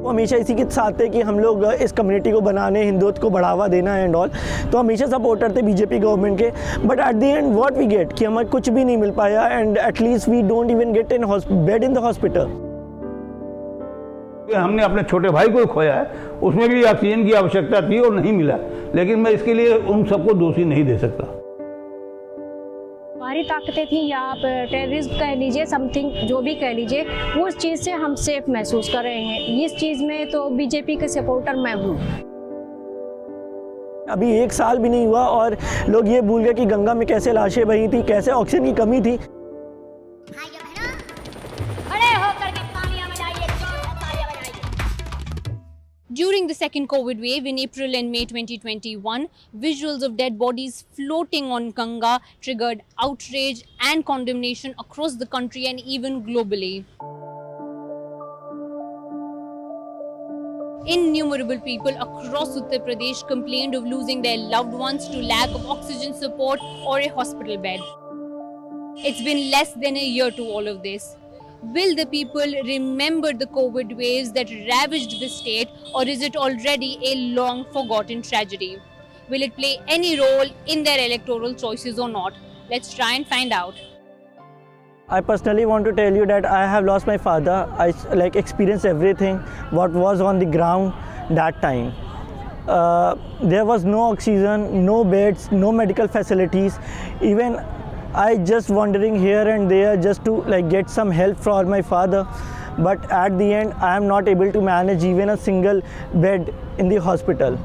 वो हमेशा इसी के साथ थे कि हम लोग इस कम्युनिटी को बनाने, हिंदुत्व को बढ़ावा देना एंड ऑल। तो हमेशा सपोर्टर थे बीजेपी गवर्नमेंट के। But at the end what we get कि हमें कुछ भी नहीं मिल पाया and at least we don't even get in bed in the hospital. हमने अपने छोटे भाई को खोया है, उसमें भी ऑक्सीजन की आवश्यकता थी और नहीं मिला, लेकिन मैं इसके लिए उन सबको दोषी नहीं दे सकता। हमारी ताकतें थी या आप टेररिज्म कह लीजिए, समथिंग जो भी कह लीजिए, वो उस चीज़ से हम सेफ महसूस कर रहे हैं। इस चीज़ में तो बीजेपी के सपोर्टर मैं हूँ। अभी 1 साल भी नहीं हुआ और लोग ये भूल गए कि गंगा में कैसे लाशें बही थी, कैसे ऑक्सीजन की कमी थी। During the second COVID wave in April and May 2021, visuals of dead bodies floating on Ganga triggered outrage and condemnation across the country and even globally. Innumerable people across Uttar Pradesh complained of losing their loved ones to lack of oxygen support or a hospital bed. It's been less than a year to all of this. Will the people remember the COVID waves that ravaged the state, or is it already a long forgotten tragedy? Will it play any role in their electoral choices or not? Let's try and find out. I personally want to tell you that I have lost my father. I experienced everything what was on the ground that time. There was no oxygen, no beds, no medical facilities. Even I just wandering here and there just to get some help for my father, but at the end I am not able to manage even a single bed in the hospital.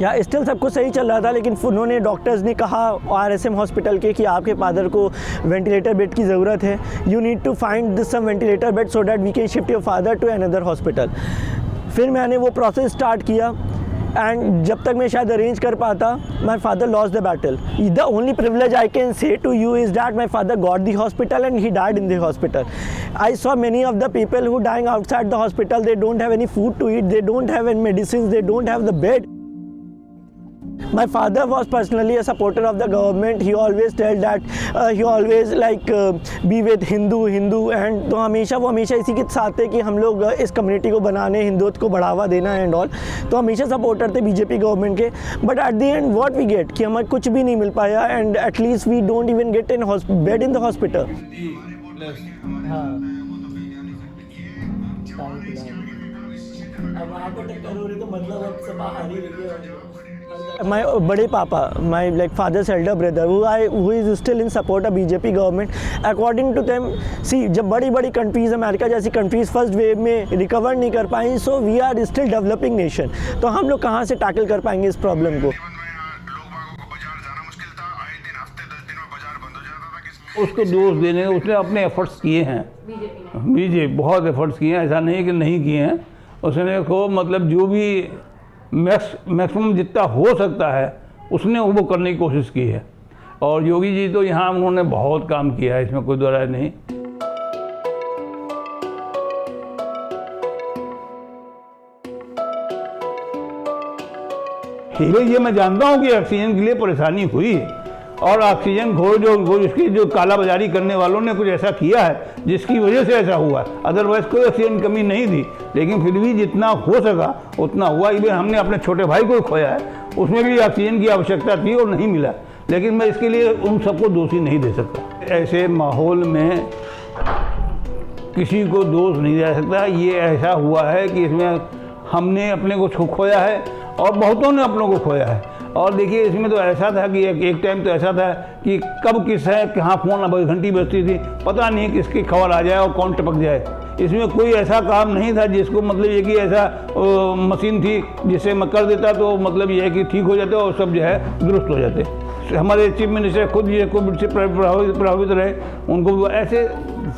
या still सब कुछ सही चल रहा था, लेकिन उन्होंने doctors ने कहा RSM हॉस्पिटल के कि आपके फादर को वेंटिलेटर बेड की ज़रूरत है, you need to find this some ventilator bed so that we can shift your father to another hospital. फिर मैंने वो प्रोसेस स्टार्ट किया एंड जब तक मैं शायद अरेंज कर पाता, my father lost the battle. The only privilege I can say to you is that my father got the hospital and he died in the hospital. I saw many of the people who dying outside the hospital, they don't have any food to eat, they don't have any medicine, they don't have the bed. My father was personally a supporter of the government. He always tell that he always be with Hindu and तो वो हमेशा इसी के साथ थे कि हम लोग इस कम्युनिटी को बनाने, हिंदुत्व को बढ़ावा देना एंड ऑल। तो हमेशा सपोर्टर थे बीजेपी गवर्नमेंट के। But at the end what we get कि हमें कुछ भी नहीं मिल पाया and at least we don't even get in bed in the hospital. My बड़े पापा, my father's elder brother, who is still in support of BJP government. According to them, see जब बड़ी कंट्रीज, अमेरिका जैसी कंट्रीज फर्स्ट वेव में recover नहीं कर पाई, so we are still developing nation. तो हम लोग कहाँ से टैकल कर पाएंगे इस प्रॉब्लम को? उसको दोष देने, उसने अपने एफर्ट्स किए हैं, बीजेपी बहुत एफर्ट्स किए हैं, ऐसा नहीं कि नहीं किए हैं। उसने को मतलब जो भी मैक्सिमम जितना हो सकता है उसने वो करने की कोशिश की है। और योगी जी तो यहाँ उन्होंने बहुत काम किया है, इसमें कोई दो राय नहीं। ये मैं जानता हूँ कि ऑक्सीजन के लिए परेशानी हुई और ऑक्सीजन इसकी जो कालाबाजारी करने वालों ने कुछ ऐसा किया है जिसकी वजह से ऐसा हुआ। अदरवाइज कोई ऑक्सीजन कमी नहीं थी, लेकिन फिर भी जितना हो सका उतना हुआ। इवन हमने अपने छोटे भाई को खोया है, उसमें भी ऑक्सीजन की आवश्यकता थी और नहीं मिला, लेकिन मैं इसके लिए उन सबको दोषी नहीं दे सकता। ऐसे माहौल में किसी को दोष नहीं दे सकता। ये ऐसा हुआ है कि इसमें हमने अपने को खोया है और बहुतों ने अपनों को खोया है। और देखिए इसमें तो ऐसा था कि एक टाइम तो ऐसा था कि कब किस है कहाँ फ़ोन घंटी बजती थी, पता नहीं किसकी खबर आ जाए और कौन टपक जाए। इसमें कोई ऐसा काम नहीं था जिसको मतलब ये कि ऐसा मशीन थी जिससे मैं कर देता तो मतलब ये है कि ठीक हो जाते और सब जो है दुरुस्त हो जाते। हमारे चीफ मिनिस्टर खुद ये कोविड से प्रभावित रहे, उनको ऐसे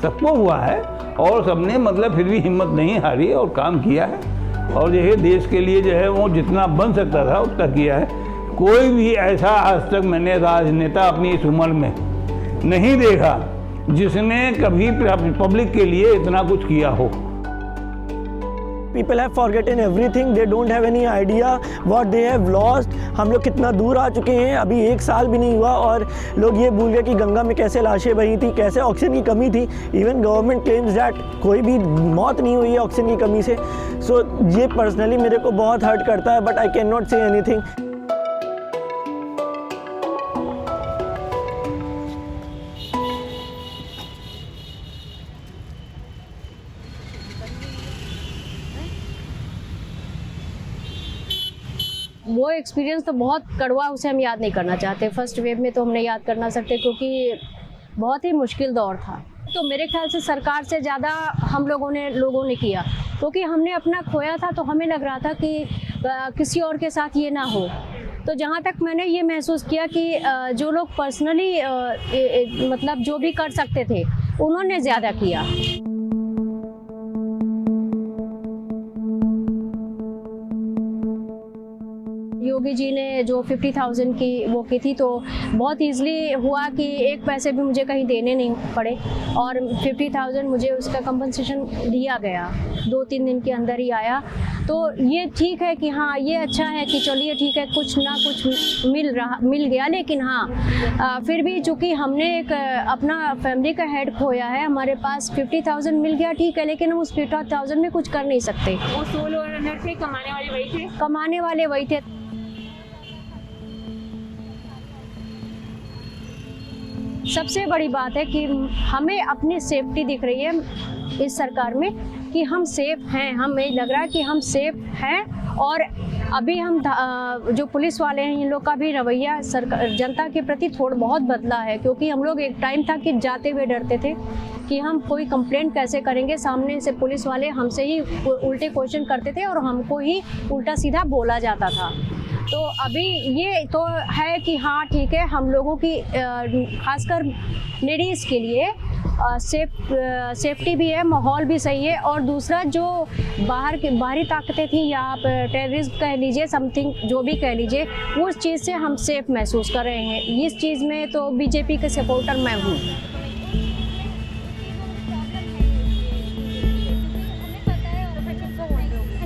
सबको हुआ है और सबने मतलब फिर भी हिम्मत नहीं हारी और काम किया है। और यह देश के लिए जो है वो जितना बन सकता था उतना किया है। कोई भी ऐसा आज तक मैंने राजनेता अपनी इस उम्र में नहीं देखा जिसने कभी पब्लिक के लिए इतना कुछ किया हो। People have forgotten everything, they don't have any idea what they have lost. हम लोग कितना दूर आ चुके हैं, अभी 1 साल भी नहीं हुआ और लोग ये भूल गए कि गंगा में कैसे लाशें बही थी, कैसे ऑक्सीजन की कमी थी। इवन गवर्नमेंट क्लेम्स दैट कोई भी मौत नहीं हुई है ऑक्सीजन की कमी से। सो ये पर्सनली मेरे को बहुत हर्ट करता है, but I can not say anything. वो एक्सपीरियंस तो बहुत कड़वा, उसे हम याद नहीं करना चाहते। फर्स्ट वेव में तो हम नहीं याद करना सकते क्योंकि बहुत ही मुश्किल दौर था। तो मेरे ख्याल से सरकार से ज़्यादा हम लोगों ने किया, क्योंकि हमने अपना खोया था तो हमें लग रहा था कि किसी और के साथ ये ना हो। तो जहाँ तक मैंने ये महसूस किया कि जो लोग पर्सनली मतलब जो भी कर सकते थे उन्होंने ज़्यादा किया। योगी जी ने जो 50,000 की वो की थी तो बहुत ईजिली हुआ कि 1 पैसे भी मुझे कहीं देने नहीं पड़े और 50,000 मुझे उसका कंपनसेशन दिया गया, 2-3 दिन के अंदर ही आया। तो ये ठीक है कि हाँ, ये अच्छा है कि चलिए ठीक है, कुछ ना कुछ मिल गया। लेकिन हाँ, फिर भी चूँकि हमने एक अपना फैमिली का हेड खोया है, हमारे पास 50,000 मिल गया ठीक है, लेकिन हम उस 50,000 में कुछ कर नहीं सकते। वो सोल ओनर थे, कमाने वाले वही थे। सबसे बड़ी बात है कि हमें अपनी सेफ्टी दिख रही है इस सरकार में कि हम सेफ हैं। हमें लग रहा है कि हम सेफ हैं और अभी हम जो पुलिस वाले हैं इन लोग का भी रवैया जनता के प्रति थोड़ा बहुत बदला है, क्योंकि हम लोग एक टाइम था कि जाते हुए डरते थे कि हम कोई कंप्लेंट कैसे करेंगे, सामने से पुलिस वाले हमसे ही उल्टे क्वेश्चन करते थे और हमको ही उल्टा सीधा बोला जाता था। तो अभी ये तो है कि हाँ ठीक है, हम लोगों की खासकर लेडीज़ के लिए सेफ्टी भी है, माहौल भी सही है। और दूसरा जो बाहरी ताकतें थी या आप टेररिज्म कह लीजिए, समथिंग जो भी कह लीजिए, उस चीज़ से हम सेफ महसूस कर रहे हैं। इस चीज़ में तो बीजेपी के सपोर्टर मैं हूँ।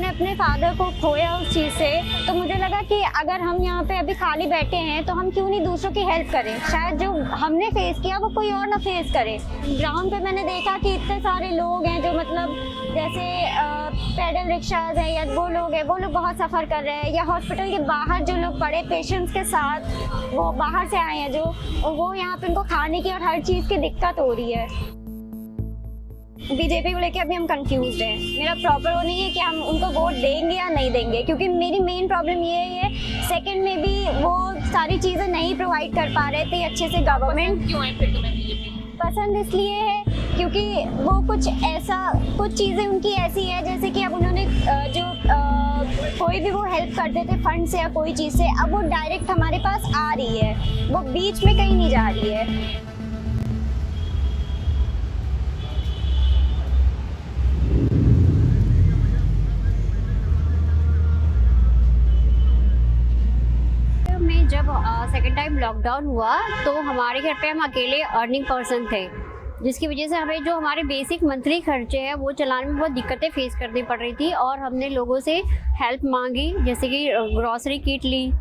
अपने फादर को खोया उस चीज़ से, तो मुझे लगा कि अगर हम यहाँ पे अभी खाली बैठे हैं तो हम क्यों नहीं दूसरों की हेल्प करें। शायद जो हमने फेस किया वो कोई और ना फेस करे। ग्राउंड पे मैंने देखा कि इतने सारे लोग हैं जो मतलब जैसे पैडल रिक्शाज हैं या वो लोग बहुत सफ़र कर रहे हैं, या हॉस्पिटल के बाहर जो लोग पड़े पेशेंट्स के साथ, वो बाहर से आए हैं जो, वो यहाँ पे उनको खाने की और हर चीज़ की दिक्कत हो रही है। बीजेपी को लेके अभी हम कंफ्यूज्ड हैं। मेरा प्रॉपर वो नहीं है कि हम उनको वोट देंगे या नहीं देंगे, क्योंकि मेरी मेन प्रॉब्लम ये है। सेकंड में भी वो सारी चीज़ें नहीं प्रोवाइड कर पा रहे थे अच्छे से गवर्नमेंट। क्यों है फिर तुम्हें बीजेपी पसंद? इसलिए है क्योंकि वो कुछ चीज़ें उनकी ऐसी है, जैसे कि अब उन्होंने कोई भी वो हेल्प करते थे फंड से या कोई चीज़ से, अब वो डायरेक्ट हमारे पास आ रही है, वो बीच में कहीं नहीं जा रही है। जब सेकेंड टाइम लॉकडाउन हुआ तो हमारे घर पे हम अकेले अर्निंग पर्सन थे, जिसकी वजह से हमें जो हमारे बेसिक मंथली खर्चे हैं वो चलाने में बहुत दिक्कतें फेस करनी पड़ रही थी। और हमने लोगों से हेल्प मांगी, जैसे कि ग्रॉसरी किट ली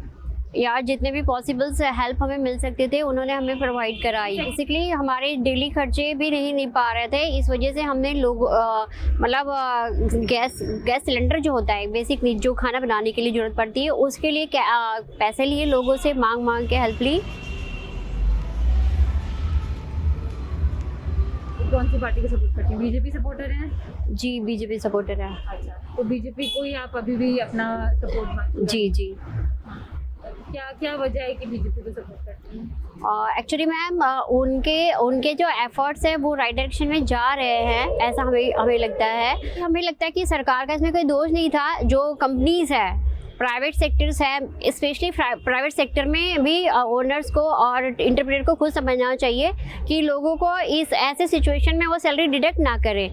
या जितने भी पॉसिबल्स हेल्प हमें मिल सकते थे उन्होंने हमें प्रोवाइड कराई। बेसिकली हमारे डेली खर्चे भी नहीं पा रहे थे, इस वजह से हमने गैस सिलेंडर जो होता है बेसिक नीड जो खाना बनाने के लिए ज़रूरत पड़ती है, उसके लिए पैसे लिए लोगों से मांग के हेल्प ली। कौन सी पार्टी को सपोर्ट करती हैं? बीजेपी सपोर्टर हैं? जी, बीजेपी सपोर्टर है। अच्छा, तो बीजेपी को ही आप अभी भी अपना सपोर्ट? जी। क्या वजह है कि बीजेपी को सपोर्ट करती हैं? एक्चुअली मैम उनके जो एफर्ट्स हैं वो राइट डायरेक्शन में जा रहे हैं, ऐसा हमें लगता है। हमें लगता है कि सरकार का इसमें कोई दोष नहीं था। जो कंपनीज है, प्राइवेट सेक्टर्स है, स्पेशली प्राइवेट सेक्टर में भी ओनर्स को और इंटरप्रेटर को खुद समझना चाहिए कि लोगों को इस ऐसे सिचुएशन में वो सैलरी डिडक्ट ना करे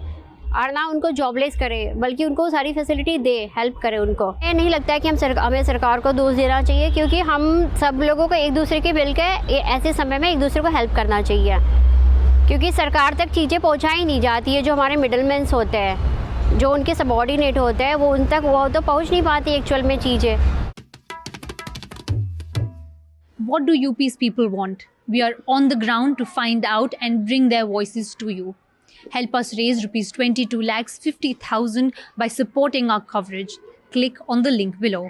और ना उनको जॉबलेस करे, बल्कि उनको सारी फैसिलिटी दे, हेल्प करे उनको। ये नहीं लगता है कि हमें सरकार को दोष देना चाहिए, क्योंकि हम सब लोगों को एक दूसरे के मिलकर ऐसे समय में एक दूसरे को हेल्प करना चाहिए, क्योंकि सरकार तक चीज़ें पहुंचाई नहीं जाती है जो हमारे मिडलमैन्स होते हैं। जो उनके सबॉर्डिनेट होते हैं वो उन तक वो तो पहुंच नहीं पाती एक्चुअल में चीज़ें। What do UP's people want? We are on the ground to find out and bring their voices to you. Help us raise rupees 22,50,000 by supporting our coverage. Click on the link below.